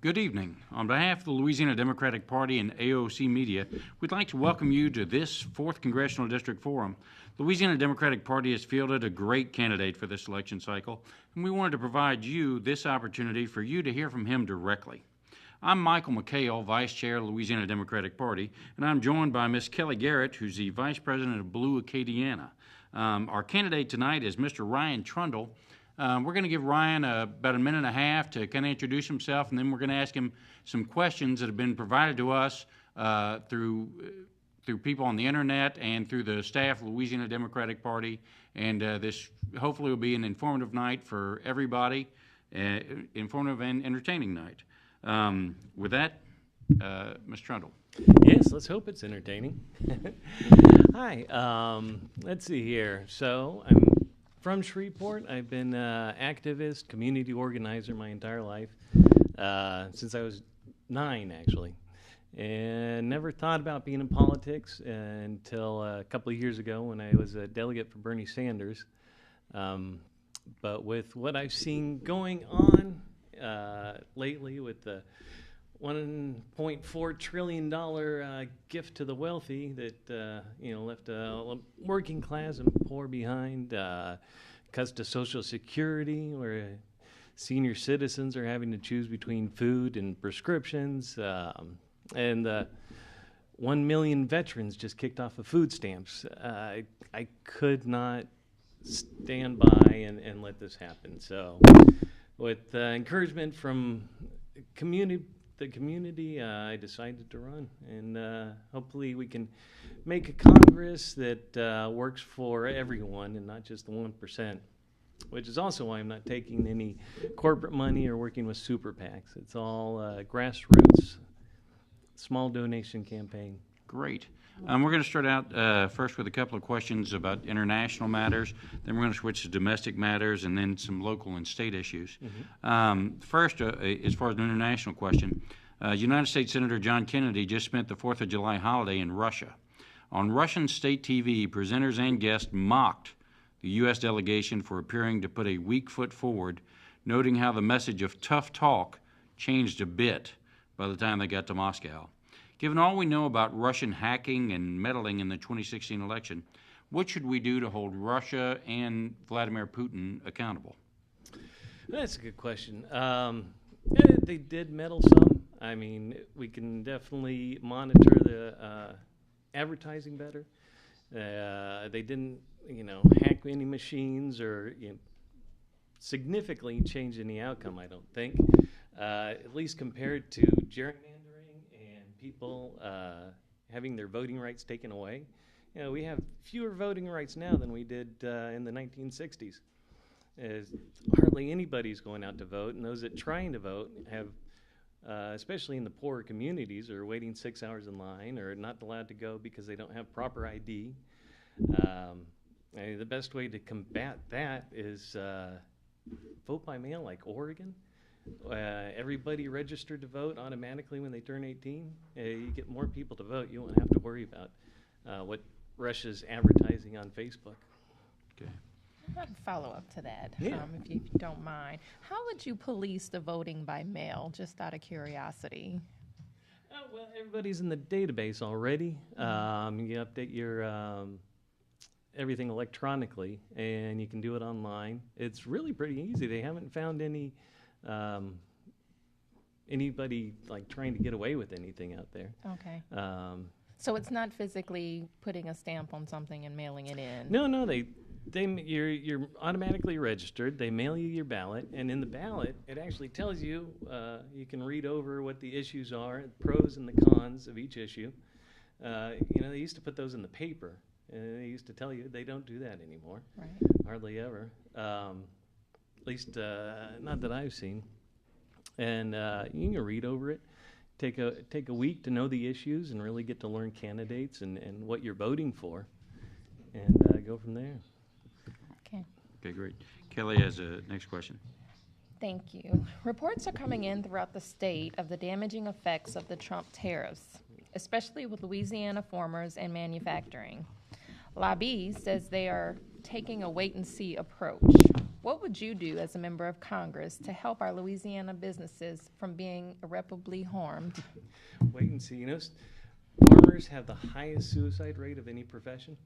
Good evening. On behalf of the Louisiana Democratic Party and AOC Media, we'd like to welcome you to this 4th Congressional District Forum. The Louisiana Democratic Party has fielded a great candidate for this election cycle, and we wanted to provide you this opportunity for you to hear from him directly. I'm Michael McHale, Vice Chair of the Louisiana Democratic Party, and I'm joined by Ms. Kelly Garrett, who's the Vice President of Blue Acadiana. Our candidate tonight is Mr. Ryan Trundle. We're going to give Ryan about a minute and a half to kind of introduce himself, and then we're going to ask him some questions that have been provided to us through people on the internet and through the staff of the Louisiana Democratic Party. And this hopefully will be an informative night for everybody, informative and entertaining night. With that, Ms. Trundle. Yes, let's hope it's entertaining. Hi, let's see here. So I'm from Shreveport. I've been an activist, community organizer my entire life, since I was 9, actually. And never thought about being in politics until a couple of years ago when I was a delegate for Bernie Sanders. But with what I've seen going on lately with the $1.4 trillion gift to the wealthy that left a working class and poor behind, cuts to Social Security, where senior citizens are having to choose between food and prescriptions, and 1 million veterans just kicked off of food stamps. I could not stand by and let this happen. So with encouragement from the community, I decided to run, and hopefully we can make a Congress that works for everyone and not just the 1%, which is also why I'm not taking any corporate money or working with super PACs. It's all grassroots, small donation campaign. Great. We're going to start out first with a couple of questions about international matters. Then we're going to switch to domestic matters and then some local and state issues. First, as far as an international question, United States Senator John Kennedy just spent the 4th of July holiday in Russia. On Russian state TV, presenters and guests mocked the U.S. delegation for appearing to put a weak foot forward, noting how the message of tough talk changed a bit by the time they got to Moscow. Given all we know about Russian hacking and meddling in the 2016 election, what should we do to hold Russia and Vladimir Putin accountable? That's a good question. They did meddle some. I mean, we can definitely monitor the advertising better. They didn't, hack any machines or significantly change any outcome, I don't think, at least compared to gerrymandering people having their voting rights taken away. We have fewer voting rights now than we did in the 1960s. Hardly anybody's going out to vote, and those that trying to vote have, especially in the poorer communities, are waiting 6 hours in line or not allowed to go because they don't have proper ID. The best way to combat that is vote by mail, like Oregon. Everybody registered to vote automatically when they turn 18. You get more people to vote. You won't have to worry about what Russia's advertising on Facebook. Okay. I'd like to follow up to that, Yeah. if you don't mind. How would you police the voting by mail, just out of curiosity? Well, everybody's in the database already. You update your everything electronically, and you can do it online. It's really pretty easy. They haven't found anybody like trying to get away with anything out there. Okay. So it's not physically putting a stamp on something and mailing it in? No, you're automatically registered. They mail you your ballot, and in the ballot, it actually tells you, you can read over what the issues are, pros and the cons of each issue. They used to put those in the paper, and they used to tell you they don't do that anymore. Right. Hardly ever. At least not that I've seen. And you can read over it, take a week to know the issues and really get to learn candidates and what you're voting for, and go from there. Okay. Okay, great. Kelly has a next question. Thank you. Reports are coming in throughout the state of the damaging effects of the Trump tariffs, especially with Louisiana farmers and manufacturing. Lobby says they are taking a wait-and-see approach. What would you do as a member of Congress to help our Louisiana businesses from being irreparably harmed? Wait and see. You know, farmers have the highest suicide rate of any profession.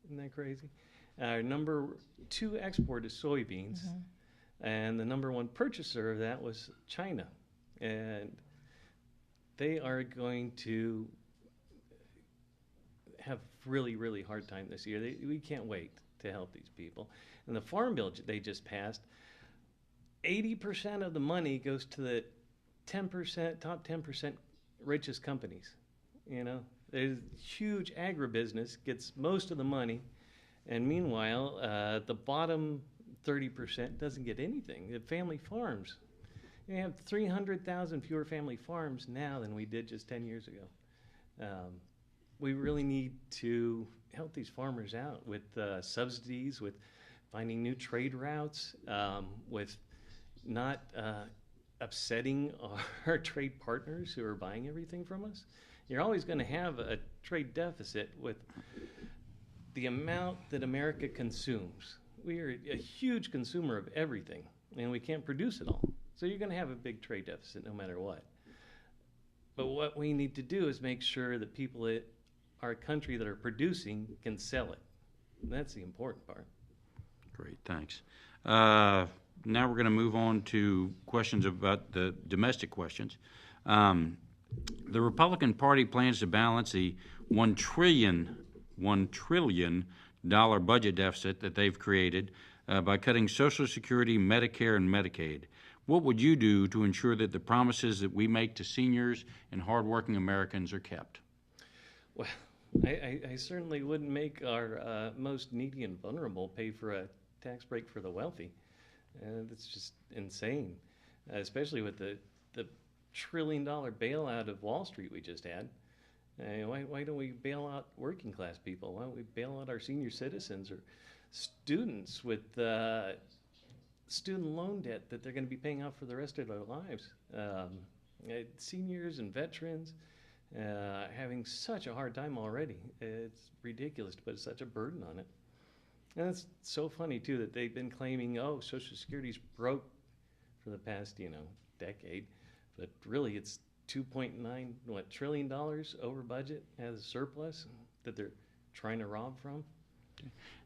Isn't that crazy? Our number 2 export is soybeans, and the number 1 purchaser of that was China. And they are going to have really, really hard time this year. We can't wait to help these people. And the farm bill they just passed, 80% of the money goes to the 10%, top 10% richest companies. You know, there's huge agribusiness gets most of the money, and meanwhile, the bottom 30% doesn't get anything. The family farms. We have 300,000 fewer family farms now than we did just 10 years ago. We really need to help these farmers out with subsidies, with finding new trade routes, with not upsetting our trade partners who are buying everything from us. You're always going to have a trade deficit with the amount that America consumes. We are a huge consumer of everything, and we can't produce it all. So you're going to have a big trade deficit no matter what. But what we need to do is make sure that people at our country that are producing can sell it. And that's the important part. Great, thanks. Now we're going to move on to questions about the domestic questions. The Republican Party plans to balance the $1 trillion budget deficit that they've created by cutting Social Security, Medicare, and Medicaid. What would you do to ensure that the promises that we make to seniors and hardworking Americans are kept? Well, I certainly wouldn't make our most needy and vulnerable pay for a tax break for the wealthy. That's just insane, especially with the $1 trillion bailout of Wall Street we just had. Why don't we bail out working class people? Why don't we bail out our senior citizens or students with student loan debt that they're going to be paying off for the rest of their lives? Seniors and veterans having such a hard time already. It's ridiculous to put such a burden on it. And it's so funny, too, that they've been claiming, oh, Social Security's broke for the past, decade. But really, it's $2.9 trillion over budget as a surplus that they're trying to rob from.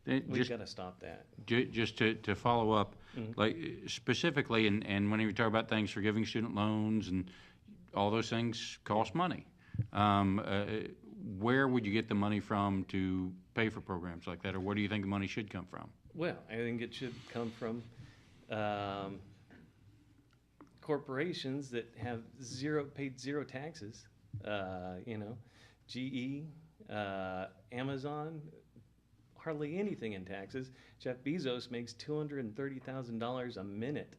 We've got to stop that. Just to follow up, like specifically, and when you talk about things, forgiving student loans and all those things cost money. Where would you get the money from to pay for programs like that, or where do you think the money should come from? Well, I think it should come from corporations that have paid zero taxes. GE, Amazon, hardly anything in taxes. Jeff Bezos makes $230,000 a minute.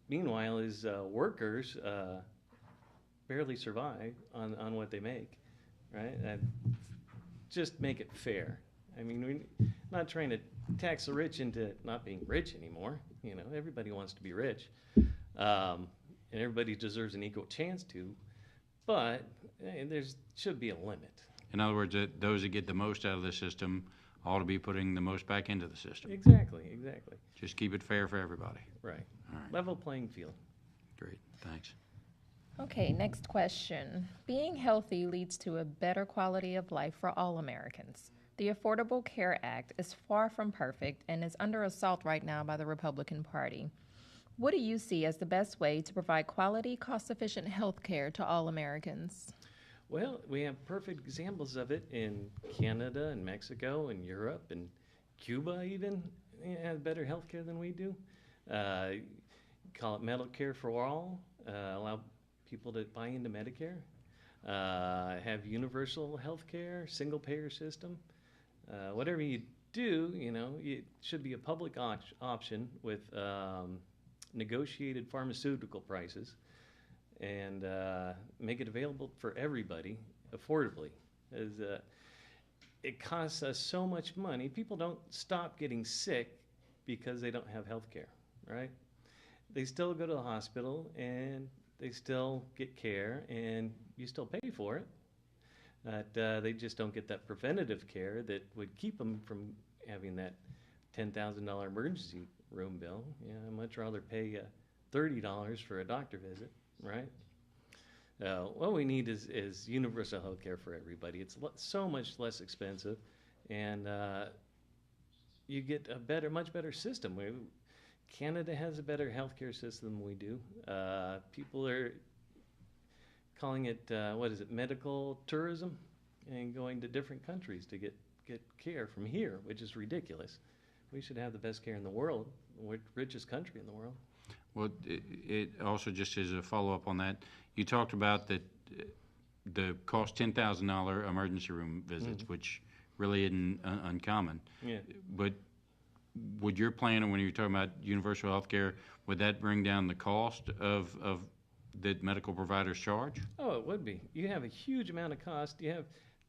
Meanwhile, his workers barely survive on what they make, right? Just make it fair. I mean, we're not trying to tax the rich into not being rich anymore. Everybody wants to be rich, and everybody deserves an equal chance to, but there should be a limit. In other words, those that get the most out of the system ought to be putting the most back into the system. Exactly. Just keep it fair for everybody. Right. All right. Level playing field. Great, thanks. Okay, next question. Being healthy leads to a better quality of life for all Americans. The Affordable Care Act is far from perfect and is under assault right now by the Republican Party. What do you see as the best way to provide quality, cost-efficient health care to all Americans? Well, we have perfect examples of it in Canada and Mexico and Europe and Cuba even. They have better health care than we do. Call it Medicare for all. Allow people to buy into Medicare. Have universal health care, single-payer system. Whatever you do, it should be a public option with negotiated pharmaceutical prices, and make it available for everybody affordably. It costs us so much money. People don't stop getting sick because they don't have health care, right? They still go to the hospital and they still get care, and you still pay for it. But they just don't get that preventative care that would keep them from having that $10,000 emergency room bill. I'd much rather pay $30 for a doctor visit, right? What we need is universal health care for everybody. It's so much less expensive, and you get a much better system. Canada has a better healthcare system than we do. People are calling it, medical tourism, and going to different countries to get care from here, which is ridiculous. We should have the best care in the world. We're the richest country in the world. Well, it also, just as a follow-up on that, you talked about that the cost $10,000 emergency room visits, which really isn't uncommon. Yeah. But would your plan, when you're talking about universal health care, would that bring down the cost of that medical providers charge? Oh, it would be. You have a huge amount of cost. You have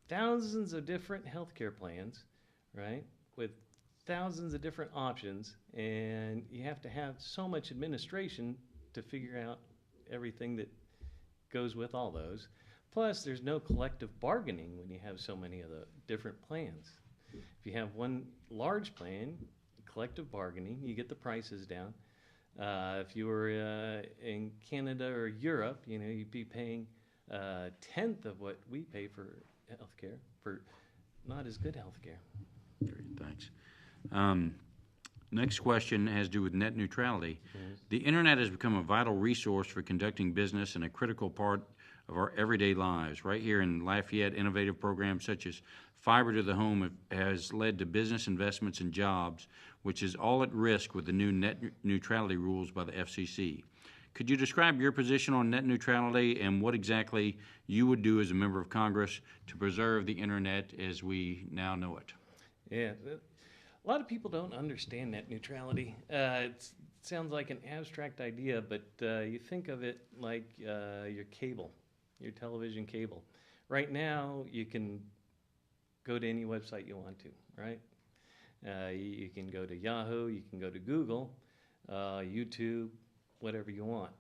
thousands of different healthcare plans, right, with thousands of different options, and you have to have so much administration to figure out everything that goes with all those. Plus, there's no collective bargaining when you have so many of the different plans. If you have one large plan, collective bargaining, you get the prices down. If you were in Canada or Europe, you'd be paying a tenth of what we pay for healthcare for not as good healthcare. Great, thanks. Next question has to do with net neutrality. The internet has become a vital resource for conducting business and a critical part of our everyday lives. Right here in Lafayette, innovative programs such as fiber to the home has led to business investments and jobs, which is all at risk with the new net neutrality rules by the FCC. Could you describe your position on net neutrality and what exactly you would do as a member of Congress to preserve the internet as we now know it? Yeah, a lot of people don't understand net neutrality. It sounds like an abstract idea, but you think of it like your cable, your television cable. Right now, you can go to any website you want to, right? You can go to Yahoo, you can go to Google, YouTube, whatever you want.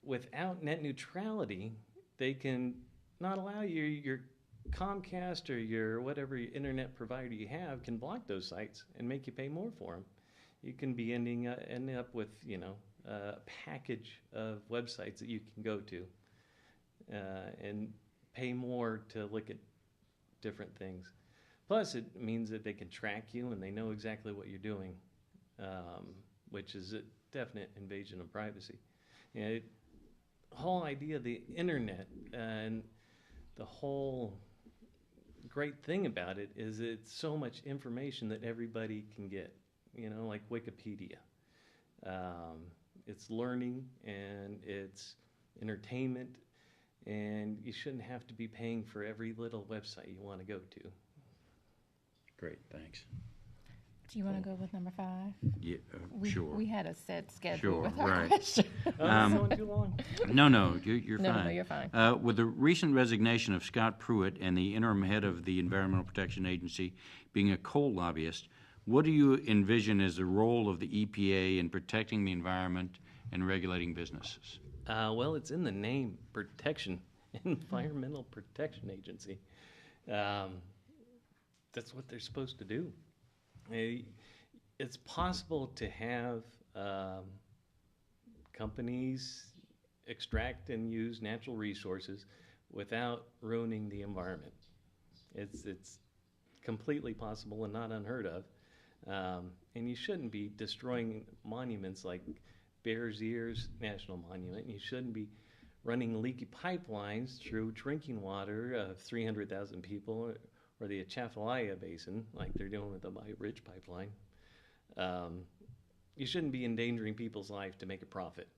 Without net neutrality, they can not allow your Comcast or your whatever internet provider you have can block those sites and make you pay more for them. You can be ending up with a package of websites that you can go to and pay more to look at different things. Plus, it means that they can track you and they know exactly what you're doing, which is a definite invasion of privacy. The whole idea of the internet and the whole great thing about it is it's so much information that everybody can get, like Wikipedia. It's learning and it's entertainment, and you shouldn't have to be paying for every little website you want to go to. Great, thanks. Do you want to go with number 5? Yeah, Sure. We had a set schedule with our right. question. That's going too long. No, you're fine. No, you're fine. With the recent resignation of Scott Pruitt and the interim head of the Environmental Protection Agency being a coal lobbyist, what do you envision as the role of the EPA in protecting the environment and regulating businesses? Well, it's in the name, protection, Environmental Protection Agency. That's what they're supposed to do. It's possible to have companies extract and use natural resources without ruining the environment. It's completely possible and not unheard of. And you shouldn't be destroying monuments like Bears Ears National Monument. You shouldn't be running leaky pipelines through drinking water of 300,000 people, or the Atchafalaya Basin, like they're doing with the Ridge Pipeline. You shouldn't be endangering people's life to make a profit.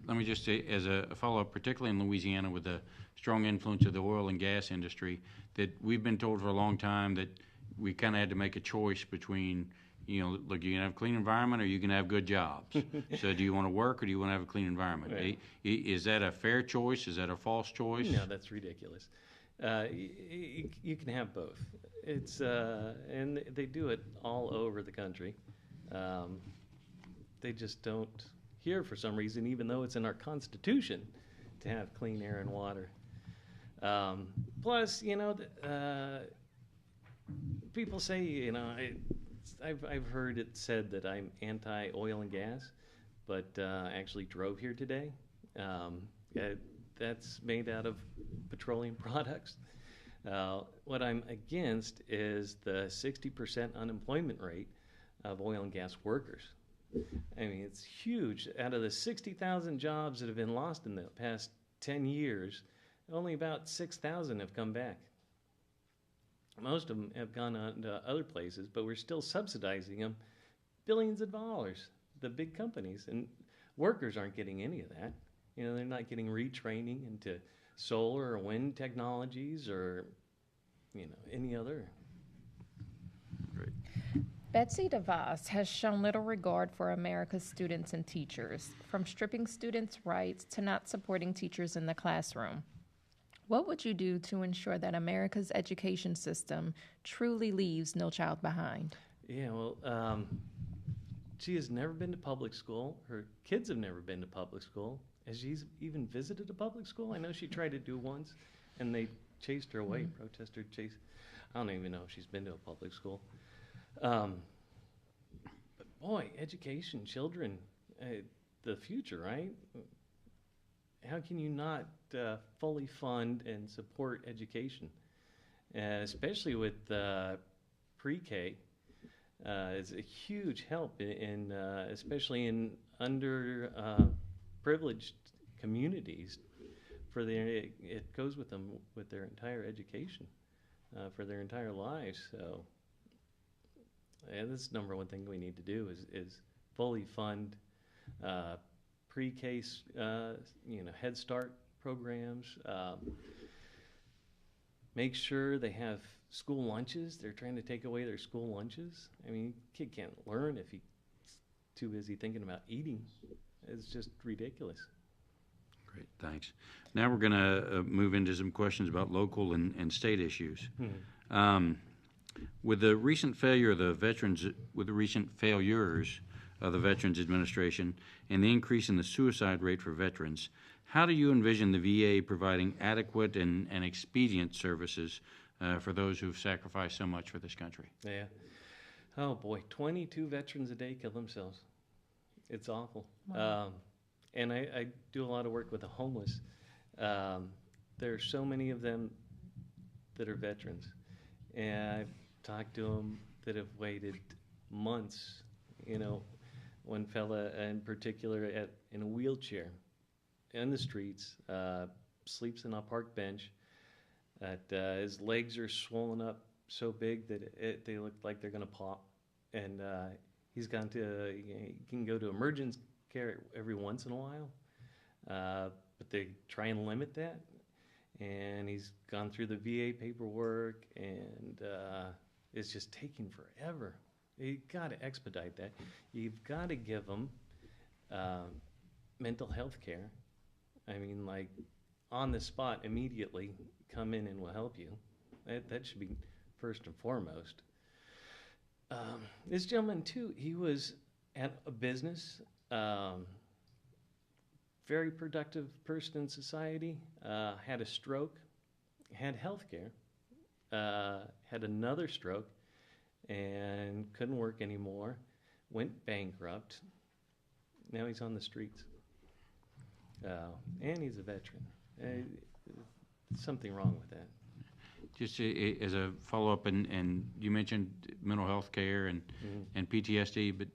Let me just say, as a follow-up, particularly in Louisiana with the strong influence of the oil and gas industry, that we've been told for a long time that we kind of had to make a choice between, look, you can have a clean environment or you can have good jobs. So do you want to work or do you want to have a clean environment? Right. Is that a fair choice? Is that a false choice? No, that's ridiculous. You can have both. It's and they do it all over the country. They just don't here for some reason, even though it's in our Constitution to have clean air and water. Plus, people say, I've heard it said that I'm anti-oil and gas, but actually drove here today. That's made out of petroleum products. What I'm against is the 60% unemployment rate of oil and gas workers. I mean, it's huge. Out of the 60,000 jobs that have been lost in the past 10 years, only about 6,000 have come back. Most of them have gone on to other places, but we're still subsidizing them billions of dollars, the big companies. And workers aren't getting any of that. They're not getting retraining into solar or wind technologies or, any other. Great. Betsy DeVos has shown little regard for America's students and teachers, from stripping students' rights to not supporting teachers in the classroom. What would you do to ensure that America's education system truly leaves no child behind? Yeah, well, she has never been to public school. Her kids have never been to public school. Has she even visited a public school? I know she tried to do once, and they chased her away. Protesters chased. I don't even know if she's been to a public school. But boy, education, children, the future, right? How can you not fully fund and support education, especially with pre-K? It's a huge help in especially in underprivileged communities. It goes with them with their entire education for their entire lives. So, that's the number one thing we need to do is fully fund pre-K, Head Start programs. Make sure they have school lunches. They're trying to take away their school lunches. I mean, a kid can't learn if he's too busy thinking about eating. It's just ridiculous. Great, thanks. Now we're going to move into some questions about local and state issues. With the recent failures of the Veterans Administration and the increase in the suicide rate for veterans, how do you envision the VA providing adequate and expedient services for those who've sacrificed so much for this country? Yeah. Oh boy, 22 veterans a day kill themselves. It's awful. Wow. And I do a lot of work with the homeless. There are so many of them that are veterans. And I've talked to them that have waited months. One fella in particular in a wheelchair in the streets, sleeps in a park bench. His legs are swollen up so big that they look like they're going to pop. And he can go to emergency care every once in a while, but they try and limit that. And he's gone through the VA paperwork, and it's just taking forever. You've got to expedite that. You've got to give them mental health care. I mean, like, on the spot, immediately, come in and we'll help you. That should be first and foremost. This gentleman, too, he was at a business, very productive person in society, had a stroke, had health care, had another stroke, and couldn't work anymore, went bankrupt. Now he's on the streets. And he's a veteran. Something wrong with that. Just as a follow-up, and you mentioned mental health care and PTSD, but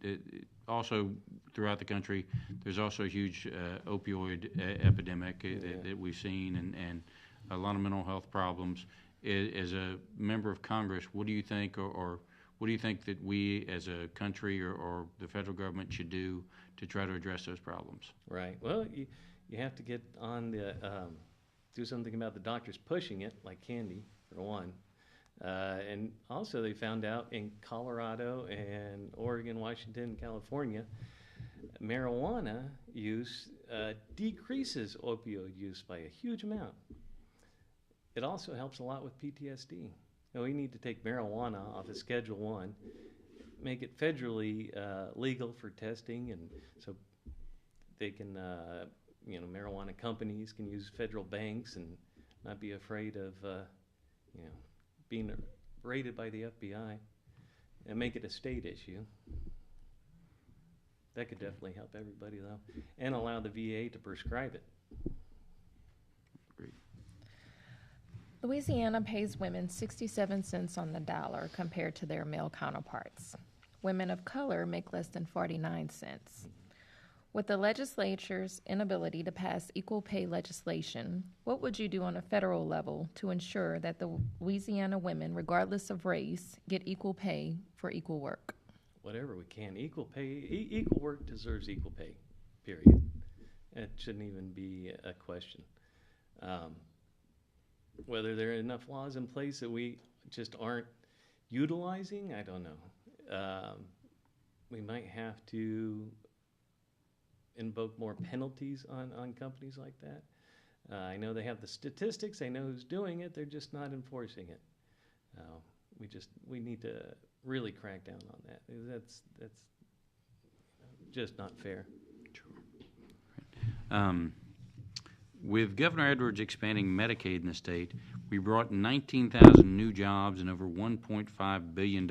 also throughout the country, there's also a huge opioid epidemic that we've seen, and a lot of mental health problems. As a member of Congress, what do you think, or what do you think that we as a country or the federal government should do to try to address those problems? Right. Well, you have to get on the do something about the doctors pushing it, like candy, for one. And also they found out in Colorado and Oregon, Washington, California, marijuana use decreases opioid use by a huge amount. It also helps a lot with PTSD. Now, we need to take marijuana off of Schedule 1, make it federally legal for testing, and so they can, marijuana companies can use federal banks and not be afraid of, being raided by the FBI, and make it a state issue. That could definitely help everybody, though, and allow the VA to prescribe it. Great. Louisiana pays women 67 cents on the dollar compared to their male counterparts. Women of color make less than 49 cents. With the legislature's inability to pass equal pay legislation, what would you do on a federal level to ensure that the Louisiana women, regardless of race, get equal pay for equal work? Whatever we can. Equal pay, equal work deserves equal pay, period. It shouldn't even be a question. Whether there are enough laws in place that we just aren't utilizing, I don't know. We might have to invoke more penalties on companies like that. I know they have the statistics. I know who's doing it. They're just not enforcing it. We need to really crack down on that. That's just not fair. With Governor Edwards expanding Medicaid in the state, we brought 19,000 new jobs and over $1.5 billion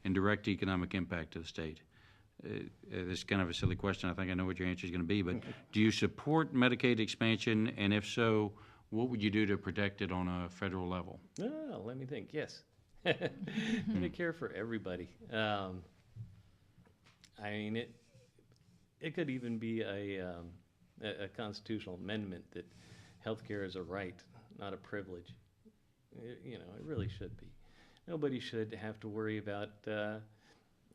in direct economic impact to the state. This is kind of a silly question. I think I know what your answer is going to be, but do you support Medicaid expansion? And if so, what would you do to protect it on a federal level? Oh, let me think. Yes. Medicare for everybody. I mean, it could even be a constitutional amendment that healthcare is a right, not a privilege. It really should be. Nobody should have to worry about,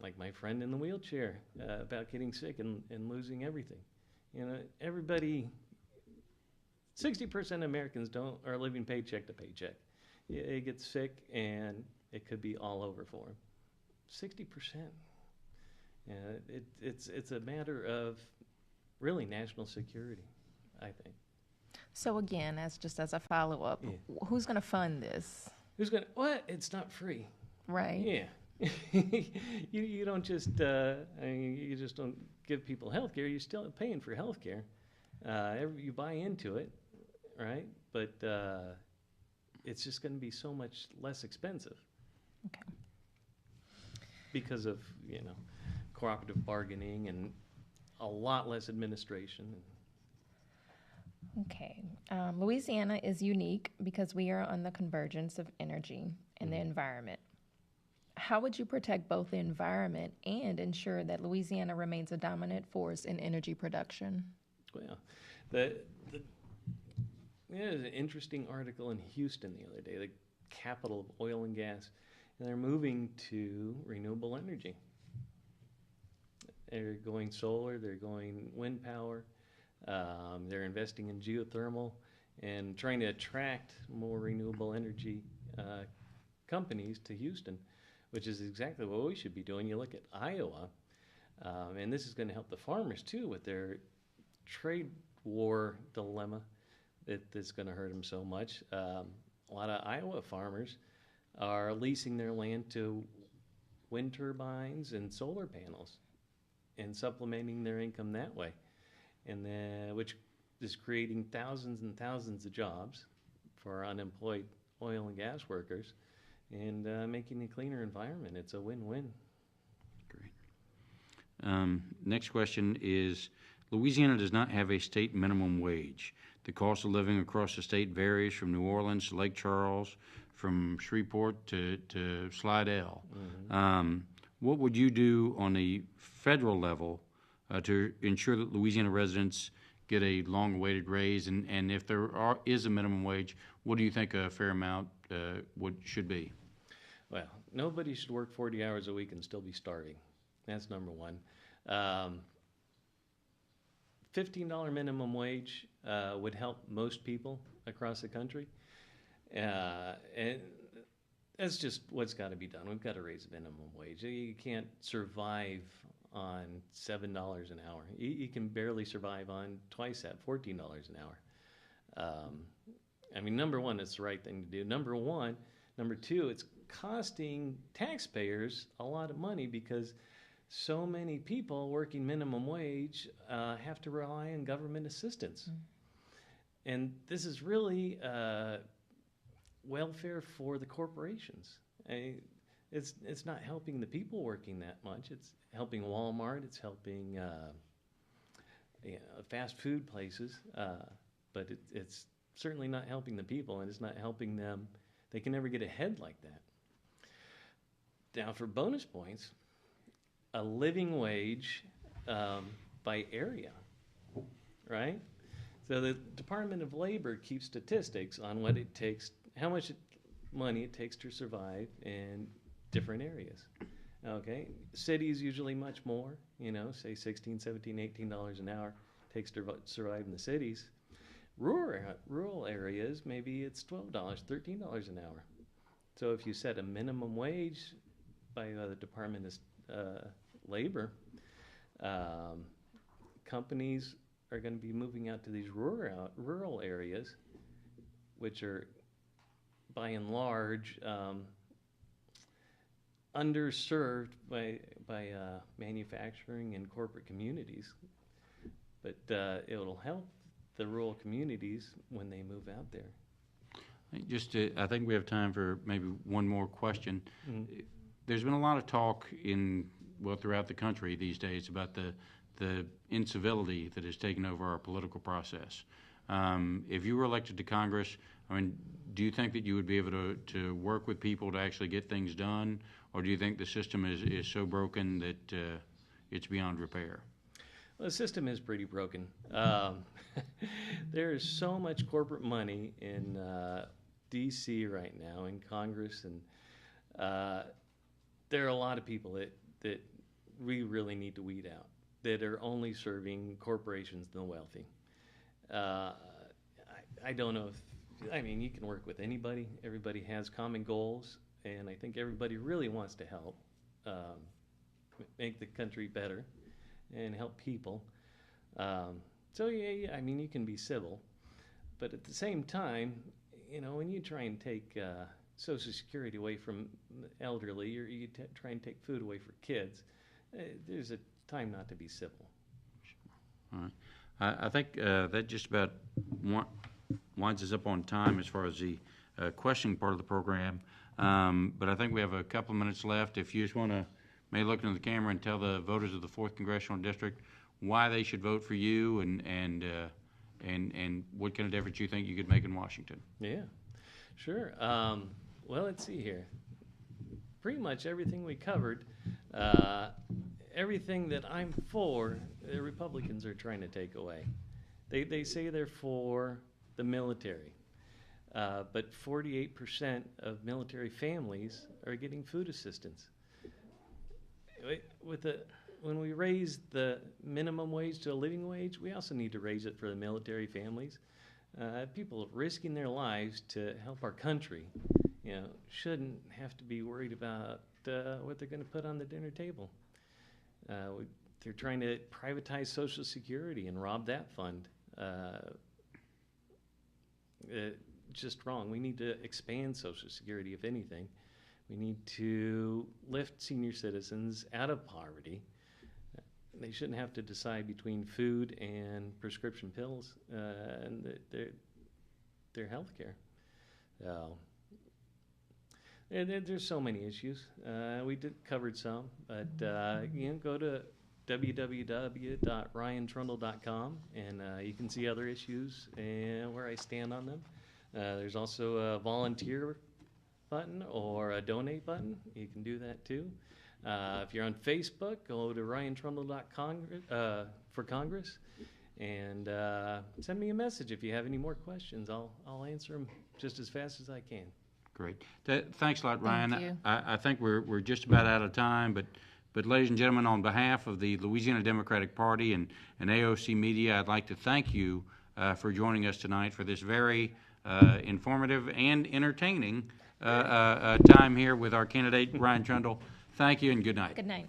like my friend in the wheelchair, about getting sick and losing everything. Everybody, 60% of Americans are living paycheck to paycheck. They get sick and it could be all over for them. 60%. It's a matter of really national security, I think. So again, as a follow-up, who's going to fund this? What? It's not free. Right. Yeah. you don't just, you just don't give people health care. You're still paying for health care. You buy into it, right? But it's just going to be so much less expensive. Okay. Because of, cooperative bargaining and a lot less administration. Okay. Louisiana is unique because we are on the convergence of energy and the environment. How would you protect both the environment and ensure that Louisiana remains a dominant force in energy production? Well, there's an interesting article in Houston the other day, the capital of oil and gas, and they're moving to renewable energy. They're going solar, they're going wind power, they're investing in geothermal and trying to attract more renewable energy companies to Houston, which is exactly what we should be doing. You look at Iowa, and this is going to help the farmers too with their trade war dilemma that's going to hurt them so much. A lot of Iowa farmers are leasing their land to wind turbines and solar panels and supplementing their income that way, and which is creating thousands and thousands of jobs for unemployed oil and gas workers and making a cleaner environment. It's a win-win. Great. Next question is, Louisiana does not have a state minimum wage. The cost of living across the state varies from New Orleans to Lake Charles, from Shreveport to Slidell. Mm-hmm. What would you do on a federal level to ensure that Louisiana residents get a long-awaited raise? And if there is a minimum wage, what do you think a fair amount should be? Well, nobody should work 40 hours a week and still be starving. That's number one. $15 minimum wage would help most people across the country. And that's just what's got to be done. We've got to raise the minimum wage. You can't survive on $7 an hour. You can barely survive on twice that, $14 an hour. Number one, it's the right thing to do. Number two, it's costing taxpayers a lot of money because so many people working minimum wage have to rely on government assistance. And this is really welfare for the corporations. It's not helping the people working that much. It's helping Walmart. It's helping fast food places. But it's certainly not helping the people, and it's not helping them. They can never get ahead like that. Now, for bonus points, a living wage by area, right? So the Department of Labor keeps statistics on what it takes, how much money it takes to survive in different areas. Okay, cities usually much more, say $16, $17, $18 an hour takes to survive in the cities. Rural areas, maybe it's $12, $13 an hour. So if you set a minimum wage by the Department of Labor, companies are going to be moving out to these rural areas, which are by and large underserved by manufacturing and corporate communities. But it'll help the rural communities when they move out there. I think we have time for maybe one more question. Mm-hmm. There's been a lot of talk throughout the country these days about the incivility that has taken over our political process. If you were elected to Congress, do you think that you would be able to work with people to actually get things done, or do you think the system is so broken that it's beyond repair? Well, the system is pretty broken. There is so much corporate money in D.C. right now, in Congress, and there are a lot of people that we really need to weed out, that are only serving corporations and the wealthy. I don't know you can work with anybody. Everybody has common goals, and I think everybody really wants to help make the country better and help people. You can be civil, but at the same time, when you try and take Social Security away from the elderly, or you try and take food away for kids, there's a time not to be civil. All right. I think that just about winds us up on time as far as the questioning part of the program. But I think we have a couple of minutes left. If you just want to maybe look into the camera and tell the voters of the 4th Congressional District why they should vote for you and what kind of difference you think you could make in Washington. Yeah, sure. Well, let's see here. Pretty much everything we covered, everything that I'm for, the Republicans are trying to take away. They say they're for the military, but 48% of military families are getting food assistance. When we raise the minimum wage to a living wage, we also need to raise it for the military families. People risking their lives to help our country, shouldn't have to be worried about what they're going to put on the dinner table. They're trying to privatize Social Security and rob that fund. Just wrong. We need to expand Social Security, if anything. We need to lift senior citizens out of poverty. They shouldn't have to decide between food and prescription pills and their health care. There's so many issues. We covered some, but go to www.ryantrundle.com and you can see other issues and where I stand on them. There's also a volunteer button or a donate button. You can do that too. If you're on Facebook, go to ryantrundle.for Congress and send me a message if you have any more questions. I'll answer them just as fast as I can. Great. Thanks a lot, Ryan. Thank you. I think we're just about out of time, but ladies and gentlemen, on behalf of the Louisiana Democratic Party and AOC Media, I'd like to thank you for joining us tonight for this very informative and entertaining time here with our candidate, Ryan Trundle. Thank you and good night. Good night.